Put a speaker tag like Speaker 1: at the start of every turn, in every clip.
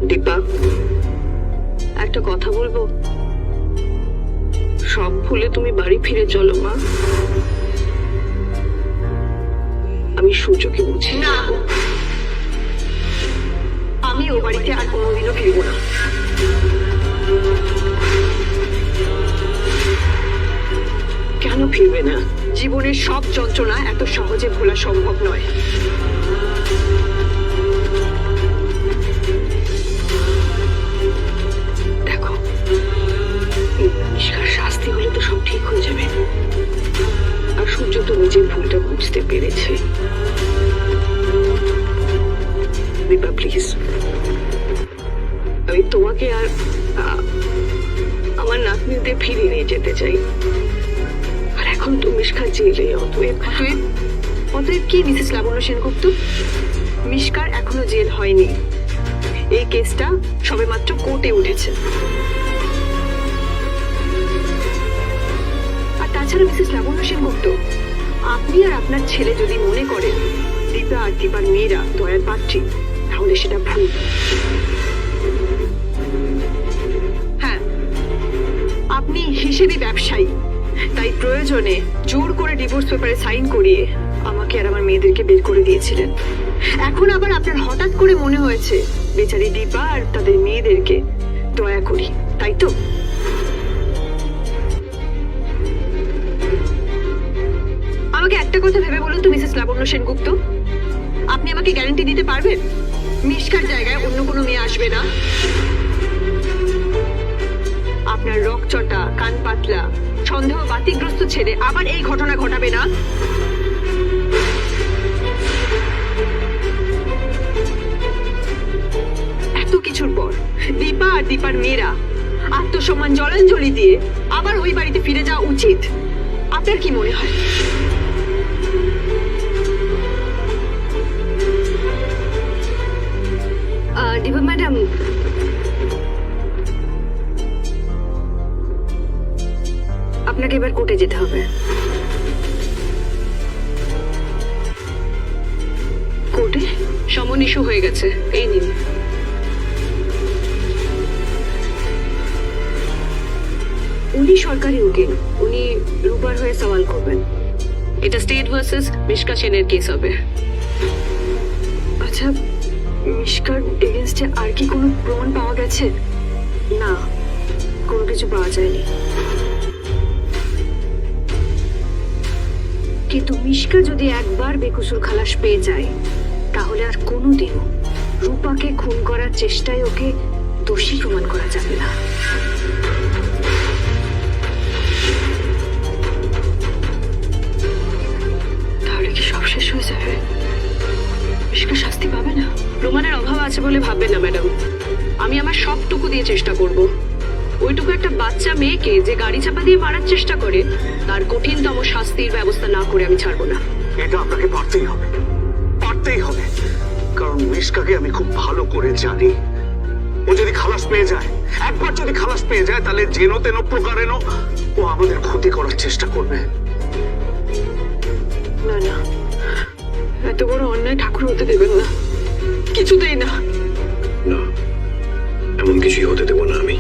Speaker 1: দীপা, একটা কথা বলবো? সব ভুলে তুমি বাড়ি ফিরে চলো মা। আমি সূর্যকে বুঝি
Speaker 2: না, আমি ও বাড়িতে আর কোনোদিনও ফিরবো না।
Speaker 1: কেন ফিরবে না?
Speaker 2: জীবনের সব যন্ত্রণা এত সহজে ভোলা সম্ভব নয়।
Speaker 1: দেখো, নিষ্কার শাস্তি হলে তো সব ঠিক হয়ে যাবে। আর সূর্য তো নিজের ভুলটা বুঝতে পেরেছে। দীপা প্লিজ, আমি তোমাকে আর আমার নাতনিদের ফিরিয়ে নিয়ে যেতে চাই। আর এখন তো মিশকা জেলে, অতএব
Speaker 2: অতএব কি মিসেস লাবণ্য সেনগুপ্ত? মিশকার এখনো জেল হয়নি। এই কেসটা সবেমাত্র কোর্টে উঠেছে। আর তাছাড়া মিসেস লাবণ্য সেনগুপ্ত, আপনি আর আপনার ছেলে যদি মনে করেন দীপা আর দীপার মেয়েরা দয়ার পাত্রী, তাহলে সেটা ভুল। হ্যাঁ, আপনি হিসেবি ব্যবসায়ী, তাই প্রয়োজনে জোর করে ডিভোর্স পেপারে সাইন করিয়ে আমাকে আর আমার মেয়েদেরকে বের করে দিয়েছিলেন। এখন আবার আপনার হঠাৎ করে মনে হয়েছে বেচারি দীপা আর তাদের মেয়েদেরকে দয়া করি, তাই তো? আমাকে একটা কথা ভেবে বলুন তো মিসেস লাবণ্য সেনগুপ্ত, আপনি আমাকে গ্যারান্টি দিতে পারবেন মিশকার জায়গায় অন্য কোনো মেয়ে আসবে না? আপনার রকচটা, কান পাতলা, সন্দেহ বাতিগ্রস্ত ছেলে আবার এই ঘটনা ঘটাবে না? এত কিছুর পর দীপা আর দীপার মেয়েরা আত্মসম্মান জলাঞ্জলি দিয়ে আবার ওই বাড়িতে ফিরে যাওয়া উচিত, আপনার কি মনে হয়?
Speaker 1: দীপা ম্যাডাম, আপনাকে এবার কোর্টে যেতে হবে।
Speaker 2: কোর্টে
Speaker 1: সমন ইস্যু হয়ে গেছে, এই নিন। উনি সরকারি উকিল, উনি রূপার হয়ে সওয়াল করবেন। এটা স্টেট ভার্সেস মিশকা সেনের কেস হবে।
Speaker 2: আচ্ছা, মিশকার এগেইনস্টে আর কি কোনো প্রমাণ পাওয়া গেছে?
Speaker 1: না, কোনো কিছু পাওয়া যায়নি। কিন্তু মিশকা যদি একবার বেকসুর খালাস পেয়ে যায়, তাহলে আর কোনোদিনও রূপাকে খুন করার চেষ্টায় ওকে দোষী প্রমাণ করা যাবে না।
Speaker 2: তাহলে কি সব শেষ হয়ে যাবে? মিশকা শাস্তি পাবে না?
Speaker 1: প্রমাণের অভাব আছে বলে ভাববেন না ম্যাডাম। আমি আমার সবটুকু দিয়ে চেষ্টা করব। ওইটুকু একটা বাচ্চা মেয়েকে যে গাড়ি চাপা দিয়ে মারার চেষ্টা করে, তার কঠিনতম শাস্তির ব্যবস্থা না করে আমি ছাড়বো না।
Speaker 3: এটা আপনাকে পারতেই হবে, পারতেই হবে। কারণ মিশকাকে আমি খুব ভালো করে জানি। ও যদি খালাস পেয়ে যায়, একবার যদি খালাস পেয়ে যায়, তাহলে যেন তেন প্রকারেণ ও আমাদের ক্ষতি করার চেষ্টা করবে।
Speaker 2: না না, এত বড় অন্যায় ঠাকুর হতে দেবেন না, কিছুতেই না।
Speaker 4: না, এমন কিছুই হতে দেব না আমি।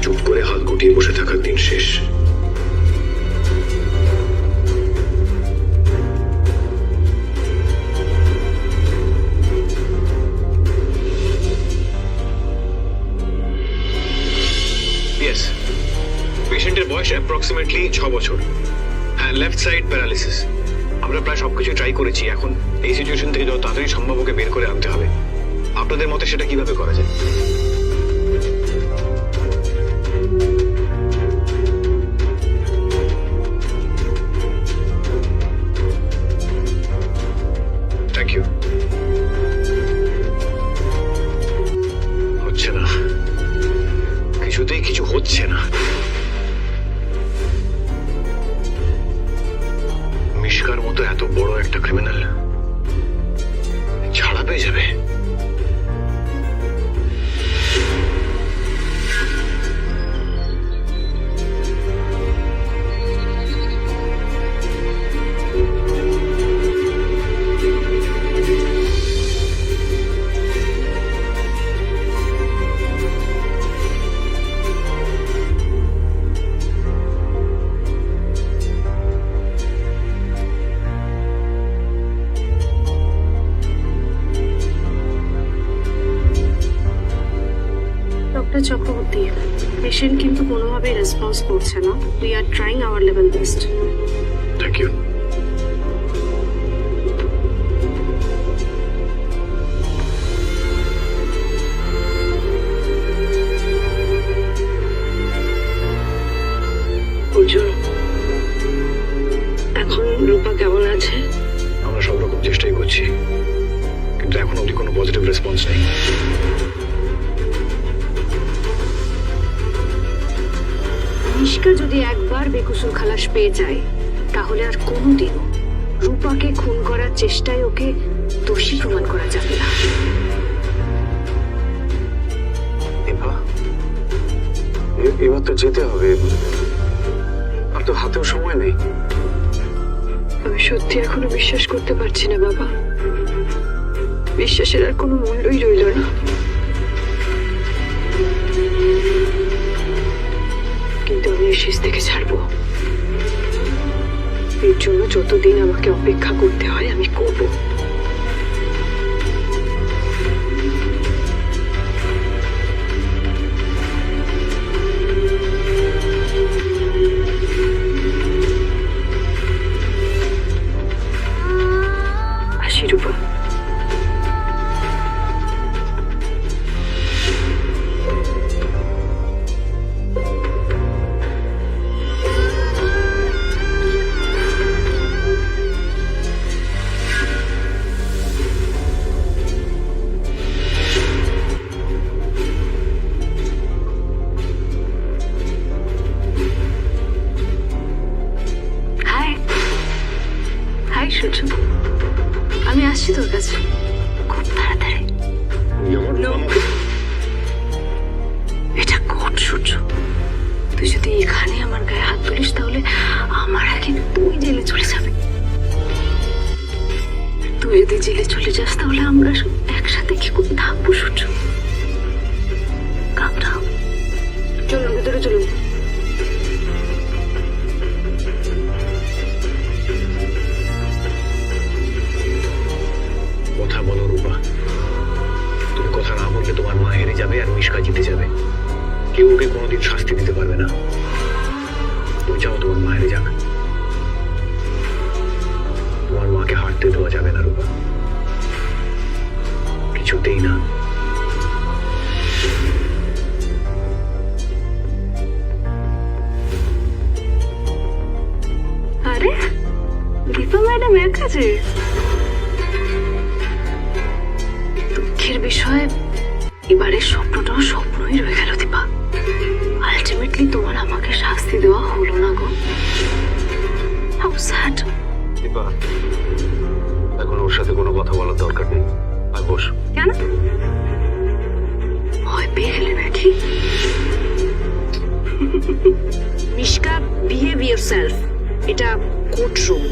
Speaker 4: চুপ করে হাত গুটিয়ে বসে থাকার দিন শেষ। ইয়েস, পেশেন্টের বয়স অ্যাপ্রক্সিমেটলি 6 বছর। হ্যাঁ, লেফট সাইড প্যারালিসিস। আমরা প্রায় সবকিছু ট্রাই করেছি। এখন এই সিচুয়েশন থেকে যত তাড়াতাড়ি সম্ভব ওকে বের করে আনতে হবে। আপনাদের মতে সেটা কিভাবে করা যায়? Thank you. হচ্ছে না, কিছুতেই কিছু হচ্ছে না। মিশকার মতো এত বড় একটা ক্রিমিনাল ছাড়া পেয়ে যাবে?
Speaker 1: মিস্টার চক্রবর্তী, পেশেন্ট কিন্তু কোনোভাবেই রেসপন্স করছে না। We are trying our level best.
Speaker 4: Thank you.
Speaker 1: Arjun, এখন রূপা কেমন আছে?
Speaker 4: আমরা সব রকম চেষ্টাই করছি, কিন্তু এখন অবধি কোনো পজিটিভ রেসপন্স নেই।
Speaker 1: মিশকা যদি একবার বেকুসুম খালাস পেয়ে যায়, তাহলে আর কোনোদিনও রূপাকে খুন করার চেষ্টায় ওকে দোষী প্রমাণ করা যাবে না।
Speaker 3: এবার তো যেতে হবে, আর তো হাতেও সময় নেই।
Speaker 2: আমি সত্যি এখনো বিশ্বাস করতে পারছি না বাবা। বিশ্বাসের আর কোনো মূল্যই রইল না। কিন্তু আমি এই শেষ থেকে ছাড়বো। এর জন্য যতদিন আমাকে অপেক্ষা করতে হয় আমি করব। আসি রূপা।
Speaker 1: হাই হাই সূর্য, আমি আসছি তোর কাছে খুব তাড়াতাড়ি। এটা কোন সূর্য? তুই যদি এখানে আমার গায়ে হাত তুলিস তাহলে আমার আগে তুই জেলে চলে যাবে। তুই যদি জেলে চলে যাস তাহলে আমরা সব একসাথে কি করে থাকবো সূর্য? কামটা চলুন ভেতরে চলুন।
Speaker 4: কথা বলো রূপা, তুমি কথা না বললে তোমার মা হেরে যাবে আর মিশকা জিতে যাবে। কেউ ওকে কোনোদিন শাস্তি দিতে পারবে না। তুমি চাও তোমার মা হেরে যাক? তোমার মাকে হারতে দেওয়া যাবে না রূপা, কিছুতেই না।
Speaker 1: আরে দীপা ম্যাডাম এর কাছে? দুঃখের বিষয় এবারের স্বপ্নটাও স্বপ্নই রয়ে গেল দীপা। আলটিমেটলি তোমার আমাকে শাস্তি দেওয়া হলো না গো। How sad.
Speaker 3: দীপা, এখন ওর সাথে কোনো কথা বলার দরকার নেই। আর বস।
Speaker 1: কেন? ভয় পেয়ে গেলে নাকি? Mishka, behave yourself. এটা কোর্টরুম।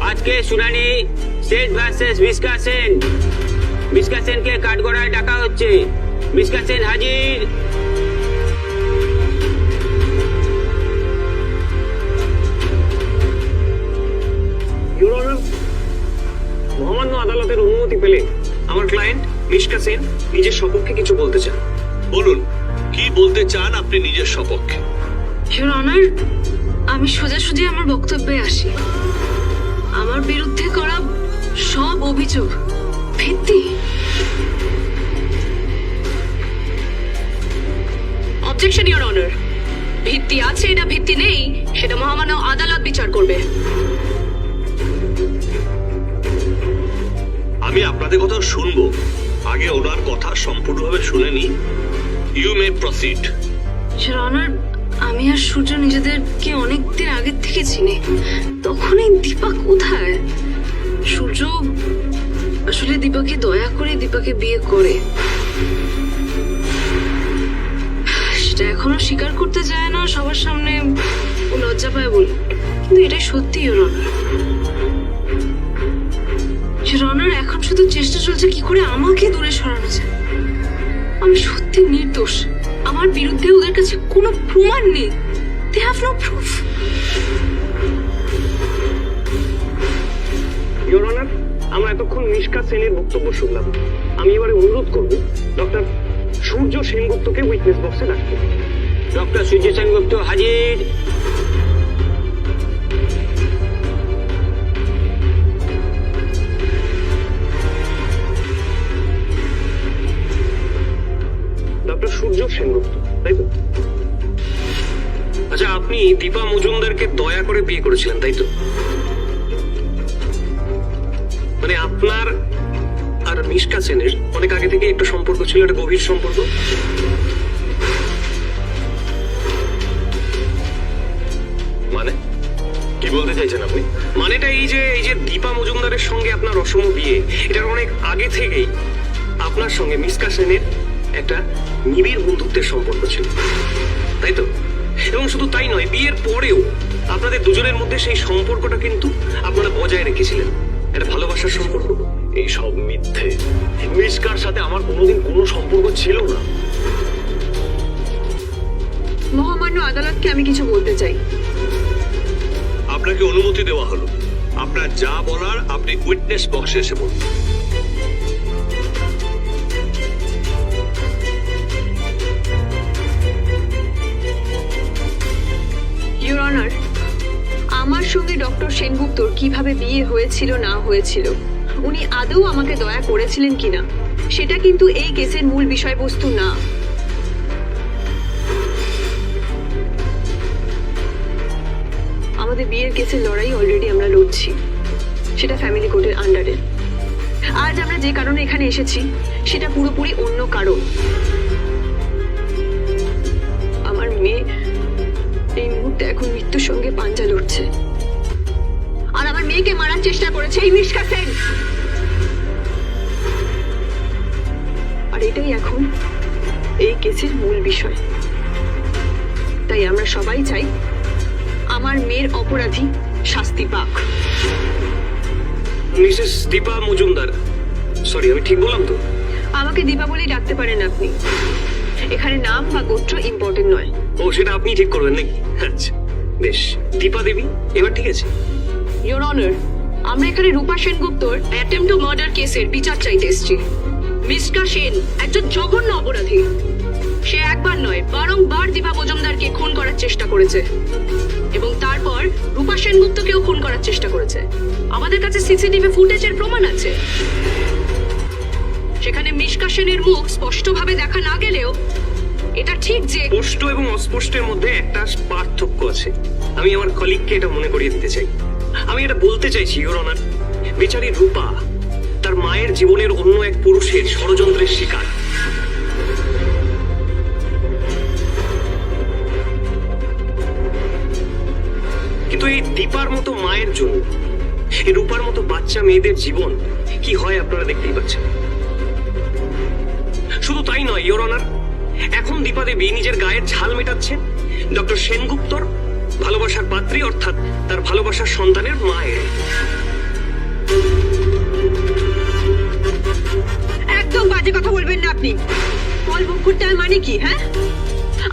Speaker 5: আজকে শুনানি সেট ভার্সেস মিশকা সেন। মিশকা সেনকে কাঠগড়ায় ডাকা হচ্ছে। মিশকা সেন হাজির।
Speaker 4: মহামান্য আদালতের অনুমতি পেলে আমার ক্লায়েন্ট মিশকা সেন নিজের সপক্ষে কিছু বলতে চান।
Speaker 6: বলুন, কি বলতে চান আপনি নিজের সপক্ষে?
Speaker 1: ইওর অনার, আমি সোজাসুজি আমার বক্তব্যে আসি। আমার বিরুদ্ধে করা সব অভিযোগ ভিত্তি। Objection your honour. ভিত্তি আছে না ভিত্তি নেই সেটা মহামান্য আদালত বিচার করবে।
Speaker 6: আমি আপনাদের কথা শুনবো, আগে ওনার কথা সম্পূর্ণভাবে শুনে নি। You may proceed.
Speaker 1: Your honour, আমি আর সূর্য নিজেদেরকে অনেকদিন আগের থেকে চিনি। তখন এই দীপা কোথায়? সূর্য আসলে দীপাকে দয়া করে দীপাকে বিয়ে করে। সেটা এখনো স্বীকার করতে চায় না সবার সামনে, ও লজ্জা পায় বলে। কিন্তু এটাই সত্যি ইওর অনার। ইওর অনার, এখন শুধু চেষ্টা চলছে কি করে আমাকে দূরে সরানো যায়। আমি সত্যি নির্দোষ। আমার বিরুদ্ধে ওদের কাছে কোনো প্রমাণ নেই। They have no proof.
Speaker 4: Your honour, আমরা এতক্ষণ মিশকা সেনের বক্তব্য শুনলাম। আমি এবারে অনুরোধ করব ডক্টর সূর্য সেনগুপ্তকে উইটনেস বক্সে রাখতে।
Speaker 5: ডক্টর সূর্য সেনগুপ্ত হাজির।
Speaker 4: ডক্টর সূর্য সেনগুপ্ত, তাই তো? আচ্ছা, আপনি দীপা মজুমদারকে দয়া করে বিয়ে করেছিলেন, তাই তো? মানে আপনার আর মিশকা সেনের অনেক আগে থেকে একটা সম্পর্ক ছিল, একটা গভীর সম্পর্ক। মানে কি বলতে চাইছেন আপনি? মানেটা এই যে দীপা মজুমদারের সঙ্গে আপনার অসম বিয়ে, এটার অনেক আগে থেকেই আপনার সঙ্গে মিশকা সেনের একটা নিবিড় বন্ধুত্বের সম্পর্ক ছিল, তাই তো? এবং শুধু তাই নয়, বিয়ের পরেও আপনাদের দুজনের মধ্যে সেই সম্পর্কটা কিন্তু আপনারা বজায় রেখেছিলেন, একটা ভালোবাসার সম্পর্ক। এই সব মিথ্যে। মিশকার সাথে আমার কোনোদিন কোনো সম্পর্ক ছিল না।
Speaker 2: মহামান্য আদালতকে আমি কিছু বলতে চাই।
Speaker 6: আপনাকে অনুমতি দেওয়া হলো। আপনার যা বলার আপনি উইটনেস বক্সে এসে বলুন।
Speaker 2: ইওর অনার, আমার সঙ্গে ডক্টর সেনগুপ্তর কিভাবে বিয়ে হয়েছিল না হয়েছিল, উনি আদৌ আমাকে দয়া করেছিলেন কিনা, সেটা কিন্তু এই কেসের মূল বিষয়বস্তু না। আমাদের বিয়ের কেসের লড়াই অলরেডি আমরা লড়ছি, সেটা ফ্যামিলি কোর্টের আন্ডারে। আজ আমরা যে কারণে এখানে এসেছি সেটা পুরোপুরি অন্য কারণ। আমার মেয়ে এই মুহূর্তে এখন মৃত্যুর সঙ্গে পাঞ্জা লড়ছে, আর আমার মেয়েকে মারার চেষ্টা করেছে এই মিশকা সেন। আর এটাই এখন এই কেসের মূল বিষয়। তাই আমরা সবাই চাই আমার মেয়ের অপরাধী শাস্তি পাক।
Speaker 4: মিসেস দীপা মজুমদার, সরি আমি ঠিক বললাম তো?
Speaker 2: আমাকে দীপা বলেই ডাকতে পারেন আপনি। এখানে নাম বা গোত্র ইম্পর্টেন্ট নয়।
Speaker 4: ও, সেটা আপনি ঠিক করবেন নাকি? আচ্ছা বেশ, দীপা দেবী, এবার ঠিক আছে।
Speaker 1: ইওর অনার, আমরা এখানে রূপা সেনগুপ্তর অ্যাটেম্প টু মার্ডার কেসের বিচার চাইতে এসেছি। মিশকা সেন একজন জঘন্য অপরাধী। সে একবার নয়, বারংবার দীপা মজুমদারকে খুন করার চেষ্টা করেছে, এবং তারপর রূপা সেনগুপ্তকেও খুন করার চেষ্টা করেছে। আমাদের কাছে সিসিটিভি ফুটেজের প্রমাণ আছে। সেখানে মিশকা সেনের মুখ স্পষ্টভাবে দেখা না গেলেও এটা ঠিক যে
Speaker 4: স্পষ্ট এবং অস্পষ্টের মধ্যে একটা পার্থক্য আছে। আমি আমার কলিগকে এটা মনে করিয়ে দিতে চাই। আমি এটা বলতে চাইছি ইওর অনার, বেচারি রূপা তার মায়ের জীবনের অন্য এক পুরুষের ষড়যন্ত্রের শিকার। কিন্তু এই দীপার মতো মায়ের জন্য এই রূপার মতো বাচ্চা মেয়েদের জীবন কি হয় আপনারা দেখতেই পাচ্ছেন। শুধু তাই নয় ইওর অনার, এখন দীপা দেবী নিজের গায়ের ঝাল মেটাচ্ছেন ডক্টর সেনগুপ্তর ভালোবাসার পাত্রী, অর্থাৎ তার ভালোবাসার সন্তানের মায়ের।
Speaker 2: একদম বাজে কথা বলবেন না আপনি। ফল ভোগ করতে হয় মানে কি? হ্যাঁ,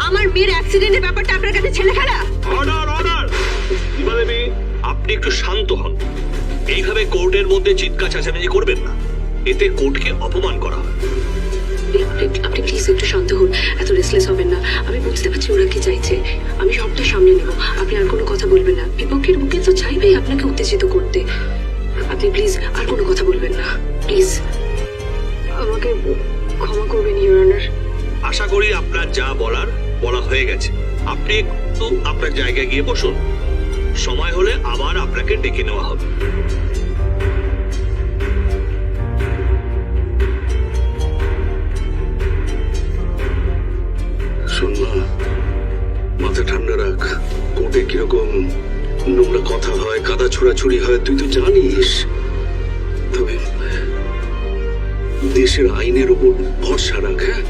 Speaker 2: আমার মেয়ের অ্যাক্সিডেন্টের ব্যাপারটা আপনার কাছে ছেলে খেলা?
Speaker 6: Order order. দীপা দেবী, আপনি একটু শান্ত হন। এইভাবে কোর্টের মধ্যে চিৎকার চেঁচামেচি করবেন না, এতে কোর্টকে অপমান করা হয়।
Speaker 1: আপনি প্লিজ একটু শান্ত হন, এত রেসলেস হবেন না। আমি বুঝতে পারছি ওরা কি চাইছে, আমি সবটা সামনে নেব। আপনি আর কোনো কথা বলবেন না। বিপক্ষের বুকে তো চাইবেই আপনাকে উত্তেজিত করতে। আপনি প্লিজ আর কোনো কথা বলবেন না, প্লিজ।
Speaker 2: আমাকে ক্ষমা করবেন ইওর অনার।
Speaker 6: আশা করি আপনার যা বলার বলা হয়ে গেছে। আপনি একটু আপনার জায়গায় গিয়ে বসুন, সময় হলে আবার আপনাকে ডেকে নেওয়া হবে।
Speaker 3: শোন মা, মাথা ঠান্ডা রাখ। কোর্টে কিরকম নোংরা কথা হয়, কাদা ছোড়াছুড়ি হয়, তুই তো জানিস। তবে দেশের আইনের উপর ভরসা রাখ। হ্যাঁ,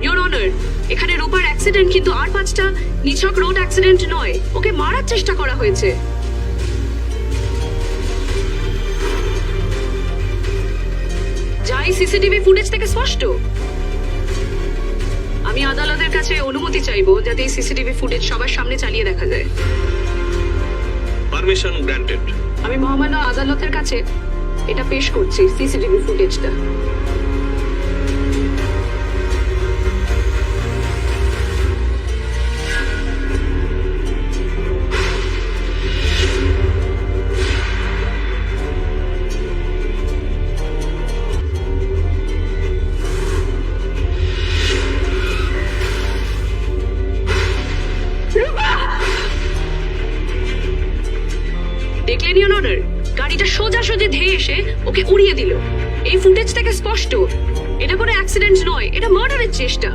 Speaker 1: ইওর অনার, এখানে রূপার অ্যাক্সিডেন্ট কিন্তু আর 5টা নিছক রোড অ্যাক্সিডেন্ট নয়। ওকে মারার চেষ্টা করা হয়েছে। যাই সিসিটিভি ফুটেজ থেকে স্পষ্ট। আমি আদালতের কাছে অনুমতি চাইবো যাতে এই সিসিটিভি ফুটেজ সবার সামনে চালিয়ে দেখা যায়।
Speaker 6: Permission granted.
Speaker 1: আমি মহামান্য আদালতের কাছে এটা পেশ করছি, সিসিটিভি ফুটেজটা। দেখলেন ইওর অনার, গাড়িটা সোজাসুজি ধেয়ে এসে ওকে উড়িয়ে দিল। এই ফুটেজ থেকে স্পষ্ট এটা কোনো অ্যাক্সিডেন্ট নয়, এটা মার্ডারের চেষ্টা।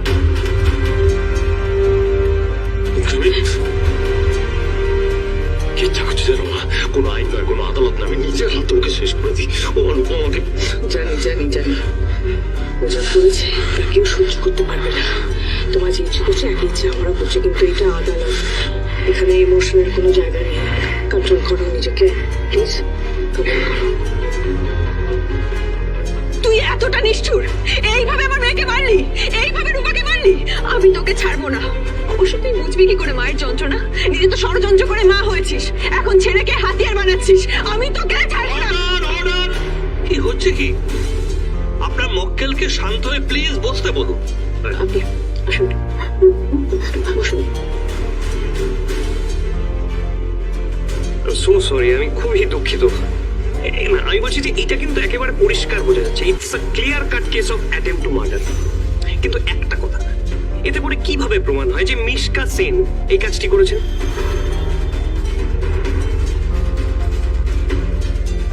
Speaker 6: চেষ্টা করছি যেন কোনো আইন নয়, কোনো আদালত না, আমি নিজের হাতে ওকে শেষ করে দিই। ও অনুপমাকে
Speaker 1: জানি জানি জানি, ও যা করেছে তা কেউ সহ্য করতে পারবে না। তোমার যে ইচ্ছে করছে একই ইচ্ছে আমারও করছে, কিন্তু এটা আদালত, এখানে ইমোশনের কোনো জায়গা নেই। কন্ট্রোল করো নিজেকে প্লিজ, কন্ট্রোল করো।
Speaker 2: তুই এতটা নিষ্ঠুর, এইভাবে আমার মেয়েকে মারলি, এইভাবে রূপাকে মারলি। আমি তোকে ছাড়বো না। অবশ্য তুই বুঝবি কি করে মায়ের যন্ত্রণা? নিজে তো ষড়যন্ত্র করে মা হয়েছিস, এখন ছেলেকে হাতিয়ার বানাচ্ছিস। আমি তোকে ছাড়বো না।
Speaker 6: অর্ডার। কি হচ্ছে কি? আপনার মক্কেলকে শান্ত হয়ে প্লিজ বসতে বলুন।
Speaker 1: আপনি আসুন, বসুন।
Speaker 7: সো সরি, আমি খুবই দুঃখিত। আমি বলছি যে এটা কিন্তু একেবারে পরিষ্কার বোঝা যাচ্ছে, it's a clear cut case of attempt to murder. কিন্তু একটা কথা, এতে করে কিভাবে প্রমাণ হয় যে মিশকা সেন এই কাজটি করেছেন?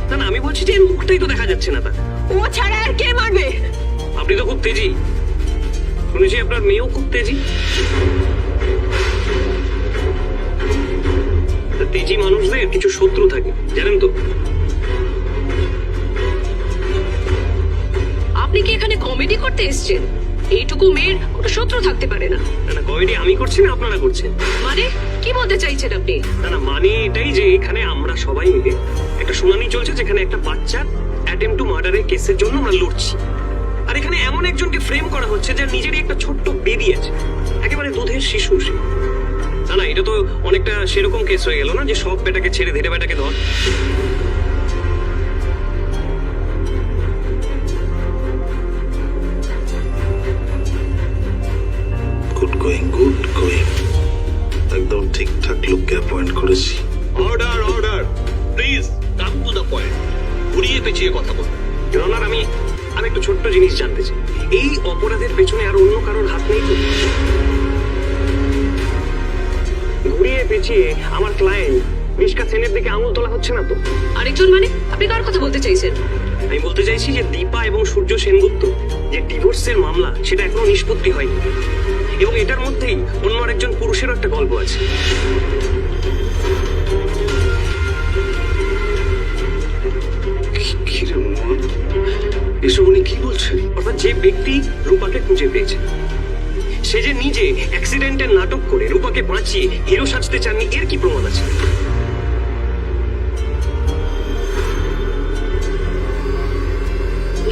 Speaker 7: না না, আমি বলছি যে এর মুখটাই তো দেখা যাচ্ছে না। তা
Speaker 2: ও ছাড়া আর কে মারবে?
Speaker 7: আপনি তো খুব তেজি, শুনেছি আপনার মেয়েও খুব তেজি। তেজি মানুষদের কিছু শত্রু থাকে, জানেন তো?
Speaker 1: আপনি কি এখানে কমেডি করতে এসেছেন? এইটুকু মেয়ের কোনো শত্রু থাকতে পারে না।
Speaker 7: না না, কমেডি আমি করছি না, আপনারা করছেন।
Speaker 1: মানে কি বলতে চাইছেন আপনি?
Speaker 7: না না, মানে এটাই যে এখানে আমরা সবাই মিলে একটা শুনানি চলছে, যেখানে একটা বাচ্চার অ্যাটেম্প্ট টু মার্ডারের কেসের জন্য আমরা লড়ছি। আর এখানে এমন একজনকে ফ্রেম করা হচ্ছে যার নিজেরই একটা ছোট্ট বেবি আছে, একেবারে দুধের শিশু সে। না না, এটা তো অনেকটা সেরকম কেস হয়ে গেল না যে সব বেটাকে ছেড়ে ধীরে বেটাকে ধর।
Speaker 6: Good going. একদম ঠিকঠাক লোককে অ্যাপয়েন্ট করেছি। Order order, please come to the point. ঘুরিয়ে পেঁচিয়ে কথা বলুন।
Speaker 7: কেননা আমি একটু ছোট্ট জিনিস জানতে চাই, এই অপরাধের পেছনে আর অন্য কারোর হাত নেই তো? ঘুরিয়ে পেঁচিয়ে আমার ক্লায়েন্ট মিশকা সেনের দিকে আঙুল তোলা হচ্ছে না তো?
Speaker 1: আরেকজন মানে আপনি কার কথা বলতে চাইছেন?
Speaker 7: আমি বলতে চাইছি যে দীপা এবং সূর্য সেনগুপ্ত যে ডিভোর্সের মামলা, সেটা এখনো নিষ্পত্তি হয়নি, এবং এটার মধ্যেই অন্য আরেকজন পুরুষেরও একটা গল্প আছে।
Speaker 6: এসব উনি কি বলছেন?
Speaker 7: অর্থাৎ যে ব্যক্তি রূপাকে খুঁজে পেয়েছে, সে যে নিজে অ্যাক্সিডেন্টের নাটক করে রূপাকে বাঁচিয়ে হিরো সাজতে চাননি, এর কি প্রমাণ আছে?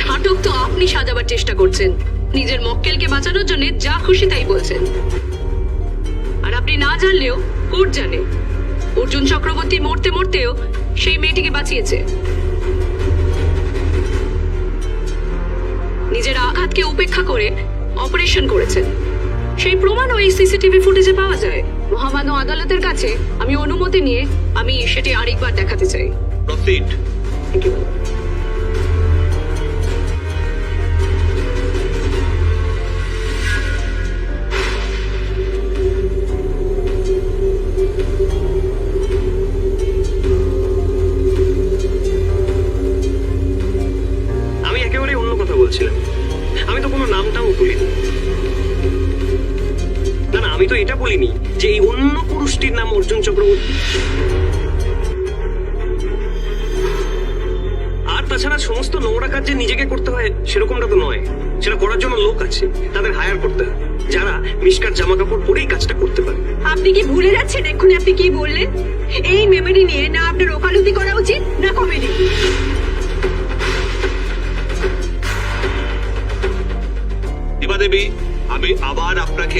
Speaker 1: নাটক তো আপনি সাজাবার চেষ্টা করছেন, নিজের মক্কেলকে বাঁচানোর জন্য যা খুশি তাই বলছেন। আর আপনি না জানলেও কোর্ট জানে, অর্জুন চক্রবর্তী মরতে মরতেও সেই মেয়েটিকে বাঁচিয়েছে। নিজের আঘাতকে উপেক্ষা করে অপারেশন করেছেন, সেই প্রমাণও এই সিসিটিভি ফুটেজে পাওয়া যায়। মহামান্য আদালতের কাছে আমি অনুমতি নিয়ে আমি সেটি আরেকবার দেখাতে চাই।
Speaker 6: প্রসিড।
Speaker 1: Thank you.
Speaker 7: আমি একেবারে অন্য কথা বলছিলাম, আমি তো কোনো নামটাও বলিনি। না না, আমি তো এটা বলিনি যে এই অন্য পুরুষটির নাম অর্জুন চক্রবর্তী। আর তাছাড়া সমস্ত নোংরা কাজ যে নিজেকে করতে হয় সেরকমটা তো নয়, সেটা করার জন্য লোক আছে, তাদের হায়ার করতে হয়, যারা মিশকার জামা কাপড় পরেই কাজটা করতে পারে।
Speaker 2: আপনি কি ভুলে যাচ্ছেন এক্ষুনি আপনি কি বললেন? এই মেমোরি নিয়ে না আপনার ওকালতি করা উচিত না কমেডি।
Speaker 6: দীপা দেবী, আমি আবার আপনাকে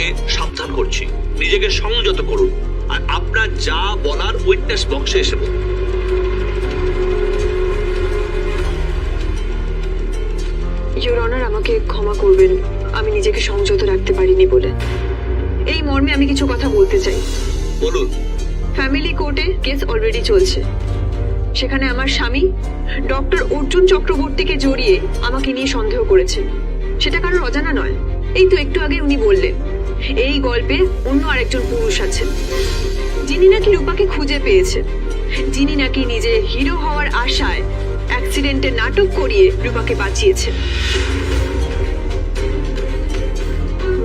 Speaker 6: উইটনেস বক্সে এসে বলুন।
Speaker 2: ইওর অনার, আমাকে ক্ষমা করবেন, আমি নিজেকে সংযত রাখতে পারিনি বলে। এই মর্মে আমি কিছু কথা বলতে চাই।
Speaker 6: বলুন।
Speaker 2: ফ্যামিলি কোর্টে কেস অলরেডি চলছে। সেখানে আমার স্বামী ডক্টর অর্জুন চক্রবর্তীকে জড়িয়ে আমাকে নিয়ে সন্দেহ করেছেন। সেটা কারোর অজানা নয়। এই তো একটু আগে উনি বললেন এই গল্পে অন্য আরেকজন পুরুষ আছেন, যিনি নাকি রূপাকে খুঁজে পেয়েছেন, যিনি নাকি নিজে হিরো হওয়ার আশায় অ্যাক্সিডেন্টে নাটক করিয়ে রূপাকে বাঁচিয়েছেন।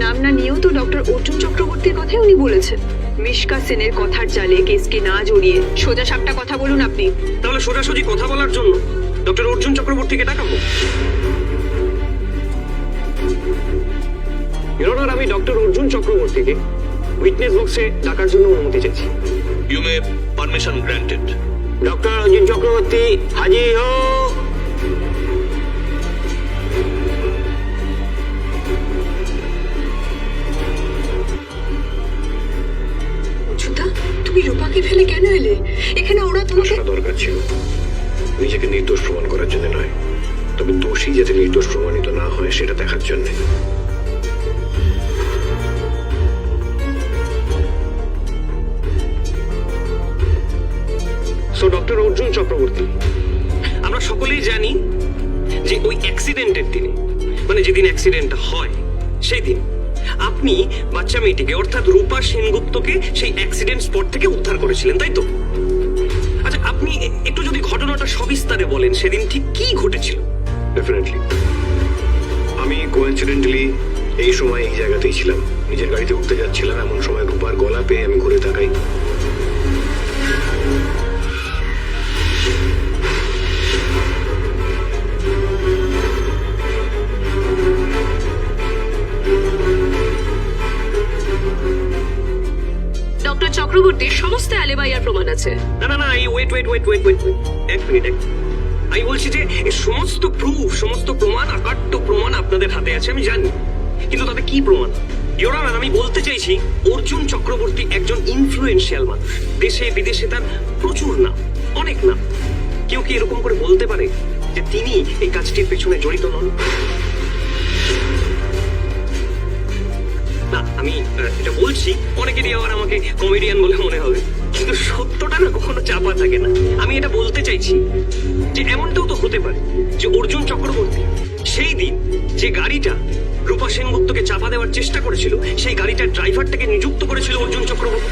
Speaker 2: নাম না নিয়েও তো ডক্টর অর্জুন চক্রবর্তীর কথাই উনি বলেছেন। মিশকা সেনের কথার জালে কেসকে না জড়িয়ে সোজা সাপটা কথা বলুন আপনি।
Speaker 7: তাহলে সোজাসুজি কথা বলার জন্য ডক্টর অর্জুন চক্রবর্তীকে ডাকাবো? ইওর অনার, আমি ডক্টর অর্জুন চক্রবর্তীকে উইটনেস বক্সে ডাকার জন্য অনুমতি চাইছি।
Speaker 6: You may permission granted.
Speaker 5: Doctor Arjun Chakraborty হাজির হো।
Speaker 2: অচ্যুতা, তুমি রূপাকে ফেলে কেন এলে এখানে? ওরা তোমাকে
Speaker 4: আসার দরকার ছিল নিজেকে নির্দোষ প্রমাণ করার জন্য নয়, তবে দোষী যাতে নির্দোষ প্রমাণিত না হয় সেটা দেখার জন্য।
Speaker 7: সো ডক্টর অর্জুন চক্রবর্তী, আমরা সকলেই জানি যে ওই অ্যাক্সিডেন্টের দিনে, মানে যেদিন অ্যাক্সিডেন্টটা হয় সেই দিন আপনি বাচ্চা মেয়েটিকে অর্থাৎ রূপা সেনগুপ্তকে সেই অ্যাক্সিডেন্ট স্পট থেকে উদ্ধার করেছিলেন, তাই তো? আচ্ছা, আপনি একটু যদি ঘটনাটা সবিস্তারে বলেন, সেদিন ঠিক কি ঘটেছিল?
Speaker 4: ডেফিনেটলি আমি কোইন্সিডেন্টালি এই সময় এই জায়গাতেই ছিলাম। নিজের গাড়িতে উঠতে যাচ্ছিলাম, এমন সময় রূপার গলা পেয়ে আমি ঘুরে তাকাই।
Speaker 1: ডক্টর চক্রবর্তীর সমস্ত অ্যালিবাই আর প্রমাণ আছে।
Speaker 7: না না না, এই wait wait wait wait wait এক মিনিট। আমি বলছি যে এই সমস্ত প্রুফ, সমস্ত প্রমাণ, আকাট্য প্রমাণ আপনাদের হাতে আছে, আমি জানি, কিন্তু তাতে কি প্রমাণ? ইওর অনার, আমি বলতে চাইছি অর্জুন চক্রবর্তী একজন ইনফ্লুয়েন্সিয়াল মানুষ। দেশে বিদেশে তার প্রচুর নাম, অনেক নাম। কেউ কি এরকম করে বলতে পারে যে তিনি এই কাজটির পেছনে জড়িত নন? না, আমি এটা বলছি, অনেকেরই আবার আমাকে কমেডিয়ান বলে মনে হবে, কিন্তু সত্যটা না কখনো চাপা থাকে না। আমি এটা বলতে চাইছি যে এমনটাও তো হতে পারে যে অর্জুন চক্রবর্তী সেই দিন যে গাড়িটা রূপা সেনগুপ্তকে চাপা দেওয়ার চেষ্টা করেছিল, সেই গাড়িটার ড্রাইভারটাকে নিযুক্ত করেছিল অর্জুন চক্রবর্তী।